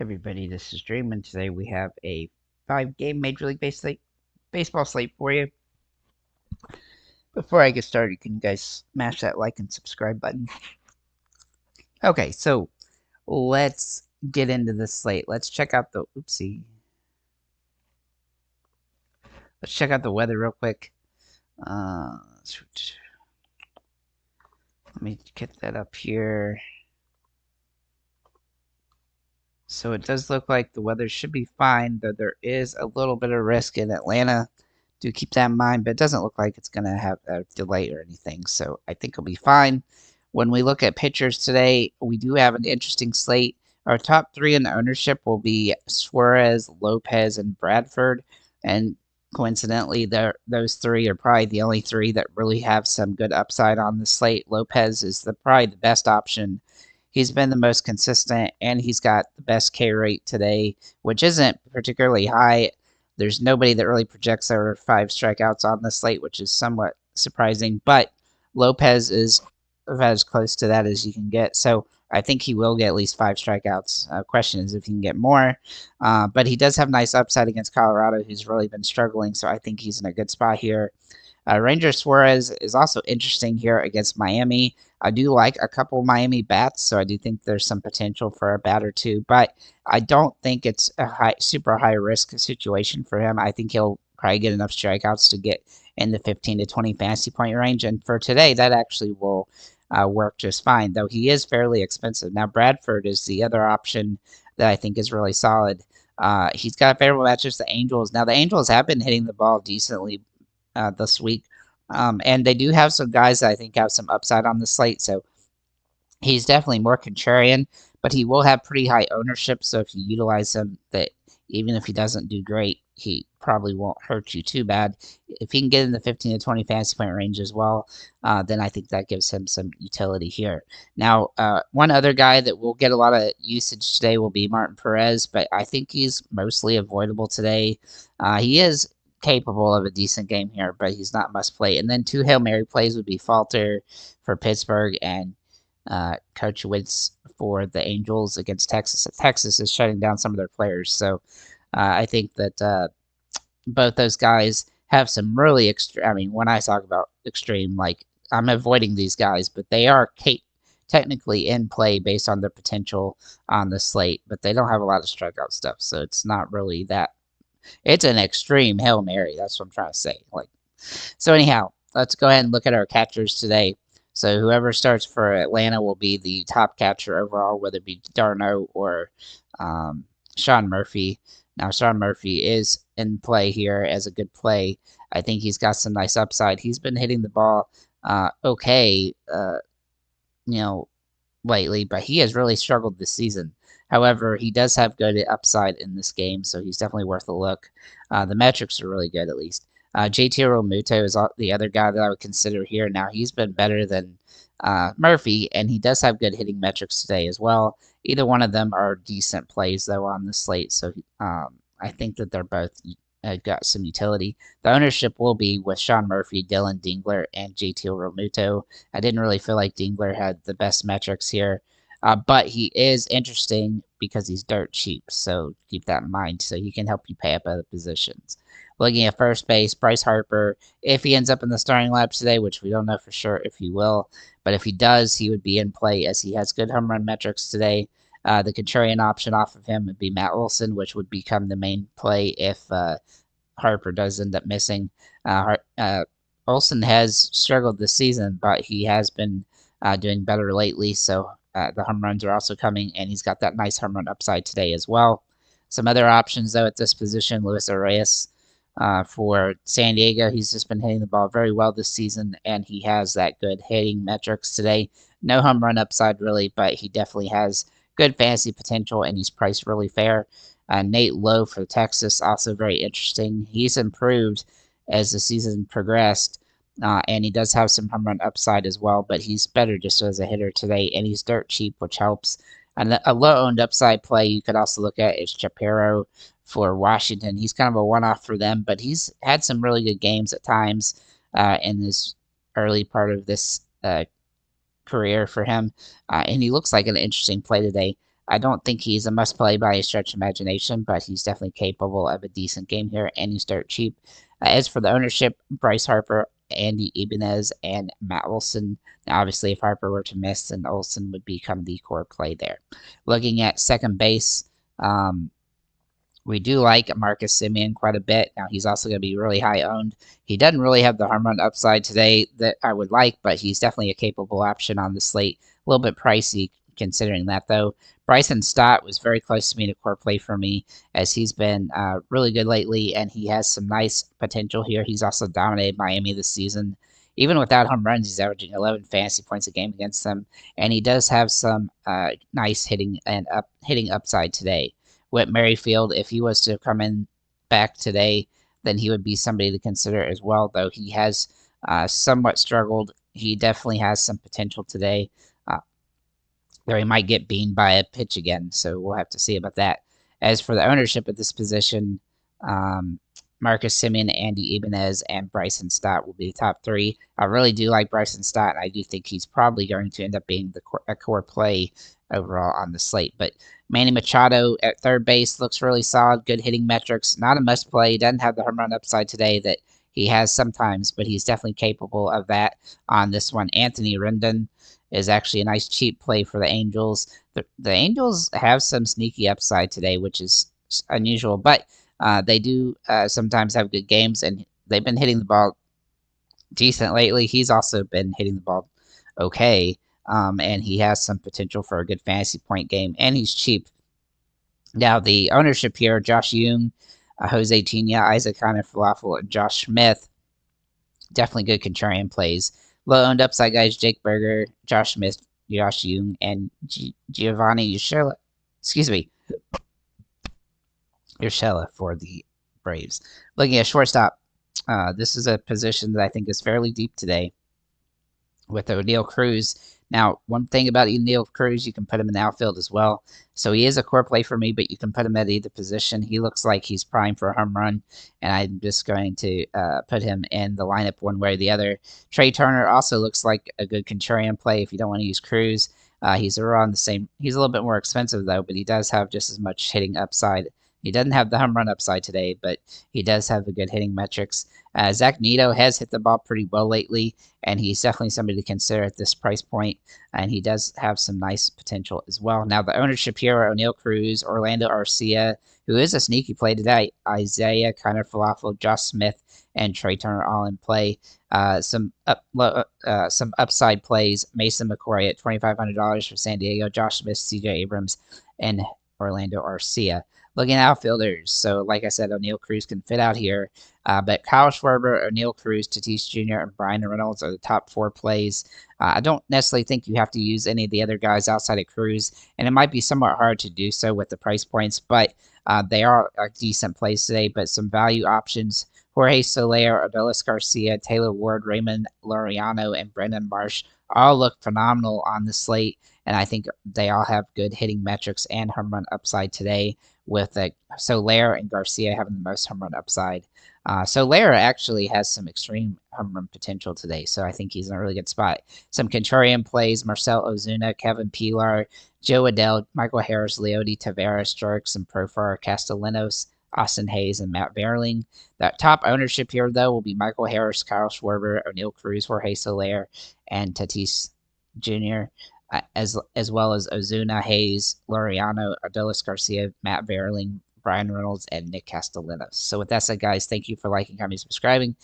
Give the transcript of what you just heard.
Everybody, this is Dream, and today we have a 5-game Major League Baseball slate for you. Before I get started, can you guys smash that like and subscribe button? Okay, so let's get into the slate. Let's check out the Let's check out the weather real quick. Let me get that up here. So it does look like the weather should be fine, though there is a little bit of risk in Atlanta. Do keep that in mind, but it doesn't look like it's going to have a delay or anything, so I think it'll be fine. When we look at pitchers today, we do have an interesting slate. Our top three in ownership will be Suarez, Lopez, and Bradford, and coincidentally, those three are probably the only three that really have some good upside on the slate. Lopez is probably the best option. He's been the most consistent, and he's got the best K rate today, which isn't particularly high. There's nobody that really projects over 5 strikeouts on the slate, which is somewhat surprising. But Lopez is about as close to that as you can get. So I think he will get at least 5 strikeouts. Question is if he can get more. But he does have nice upside against Colorado, who's really been struggling. So I think he's in a good spot here. Ranger Suarez is also interesting here against Miami. I do like a couple Miami bats, so I do think there's some potential for a bat or two, but I don't think it's a super high risk situation for him. I think he'll probably get enough strikeouts to get in the 15 to 20 fantasy point range, and for today, that actually will work just fine, though he is fairly expensive. Now, Bradford is the other option that I think is really solid. He's got favorable matches the Angels. Now, the Angels have been hitting the ball decently this week. And they do have some guys that I think have some upside on the slate. So he's definitely more contrarian, but he will have pretty high ownership. So if you utilize him, that even if he doesn't do great, he probably won't hurt you too bad. If he can get in the 15 to 20 fantasy point range as well, then I think that gives him some utility here. Now, one other guy that will get a lot of usage today will be Martin Perez, but I think he's mostly avoidable today. He is capable of a decent game here, but he's not must play. And then 2 Hail Mary plays would be Falter for Pittsburgh and Kochowitz for the Angels against Texas. Texas is shutting down some of their players, so I think that both those guys have some really extreme. I mean, when I talk about extreme, like I'm avoiding these guys, but they are technically in play based on their potential on the slate, but they don't have a lot of strikeout stuff, so it's not really that. It's an extreme Hail Mary. That's what I'm trying to say. So anyhow, let's go ahead and look at our catchers today. So whoever starts for Atlanta will be the top catcher overall, whether it be d'Arnaud or Sean Murphy. Now, Sean Murphy is in play here as a good play. I think he's got some nice upside. He's been hitting the ball okay, lately, but he has really struggled this season. However, he does have good upside in this game, so he's definitely worth a look. The metrics are really good, at least. JT Realmuto is the other guy that I would consider here. Now, he's been better than Murphy, and he does have good hitting metrics today as well. Either one of them are decent plays, though, on the slate, so I think that they're both got some utility. The ownership will be with Sean Murphy, Dylan Dingler, and JT Realmuto. I didn't really feel like Dingler had the best metrics here, but he is interesting because he's dirt cheap, so keep that in mind. So he can help you pay up other positions. Looking at first base, Bryce Harper, if he ends up in the starting lineup today, which we don't know for sure if he will, but if he does, he would be in play as he has good home run metrics today. The contrarian option off of him would be Matt Olson, which would become the main play if Harper does end up missing. Olson has struggled this season, but he has been doing better lately, so the home runs are also coming, and he's got that nice home run upside today as well. Some other options, though, at this position, Luis Arias for San Diego. He's just been hitting the ball very well this season, and he has that good hitting metrics today. No home run upside, really, but he definitely has good fantasy potential, and he's priced really fair. Nate Lowe for Texas, also very interesting. He's improved as the season progressed, and he does have some home run upside as well, but he's better just as a hitter today, and he's dirt cheap, which helps. And a low-owned upside play you could also look at is Shapiro for Washington. He's kind of a one-off for them, but he's had some really good games at times in this early part of this career for him, and he looks like an interesting play today. I don't think he's a must play by a stretch of imagination, but he's definitely capable of a decent game here, and he's dirt cheap. As for the ownership, Bryce Harper, Andy Ibanez, and Matt Olson. Now, obviously, if Harper were to miss, then Olson would become the core play there. Looking at second base, um, we do like Marcus Semien quite a bit. Now, he's also going to be really high owned. He doesn't really have the home run upside today that I would like, but he's definitely a capable option on the slate. A little bit pricey considering that, though. Bryson Stott was very close to being a core play for me, as he's been really good lately, and he has some nice potential here. He's also dominated Miami this season. Even without home runs, he's averaging 11 fantasy points a game against them, and he does have some nice hitting upside today. Whit Merrifield, if he was to come in back today, then he would be somebody to consider as well, though he has somewhat struggled. He definitely has some potential today. Or he might get beamed by a pitch again, so we'll have to see about that. As for the ownership at this position, um, Marcus Semien, Andy Ibanez, and Bryson Stott will be the top three. I really do like Bryson Stott, and I do think he's probably going to end up being a core play overall on the slate. But Manny Machado at third base looks really solid, good hitting metrics. Not a must play. Doesn't have the home run upside today that he has sometimes, but he's definitely capable of that on this one. Anthony Rendon is actually a nice cheap play for the Angels. The Angels have some sneaky upside today, which is unusual, but they do sometimes have good games, and they've been hitting the ball decent lately. He's also been hitting the ball okay, and he has some potential for a good fantasy point game, and he's cheap. Now, the ownership here, Josh Jung, Jose Tina, Isaac Conner Falafel, and Josh Smith, definitely good contrarian plays. Low owned upside guys, Jake Berger, Josh Smith, Josh Jung, and Giovanni Urshela. Excuse me, Urshela for the Braves. Looking at shortstop, this is a position that I think is fairly deep today with O'Neal Cruz. Now, one thing about O'Neal Cruz, you can put him in the outfield as well. So he is a core play for me, but you can put him at either position. He looks like he's primed for a home run, and I'm just going to put him in the lineup one way or the other. Trey Turner also looks like a good contrarian play if you don't want to use Cruz. He's around the same. He's a little bit more expensive though, but he does have just as much hitting upside. He doesn't have the home run upside today, but he does have the good hitting metrics. Zach Neto has hit the ball pretty well lately, and he's definitely somebody to consider at this price point, and he does have some nice potential as well. Now, the ownership here are O'Neal Cruz, Orlando Arcia, who is a sneaky play today, Isaiah Conner Falafel, Josh Smith, and Trey Turner all in play. Some upside plays, Mason McCoy at $2,500 for San Diego, Josh Smith, CJ Abrams, and Orlando Arcia. Looking at outfielders, so like I said, O'Neal Cruz can fit out here. But Kyle Schwarber, O'Neal Cruz, Tatis Jr., and Brian Reynolds are the top four plays. I don't necessarily think you have to use any of the other guys outside of Cruz, and it might be somewhat hard to do so with the price points, but they are decent plays today. But some value options: Jorge Soler, Adolis Garcia, Taylor Ward, Raymond Laureano, and Brendan Marsh all look phenomenal on the slate, and I think they all have good hitting metrics and home run upside today, with Soler and Garcia having the most home run upside. Soler actually has some extreme home run potential today, so I think he's in a really good spot. Some contrarian plays: Marcell Ozuna, Kevin Pillar, Joe Adell, Michael Harris, Leody Taveras, Jerks, Profar, Castellanos, Austin Hayes, and Matt Vierling. That top ownership here, though, will be Michael Harris, Kyle Schwarber, O'Neal Cruz, Jorge Soler, and Tatis Jr., as well as Ozuna, Hayes, Laureano, Adolis Garcia, Matt Vierling, Brian Reynolds, and Nick Castellanos. So with that said, guys, thank you for liking, commenting, subscribing.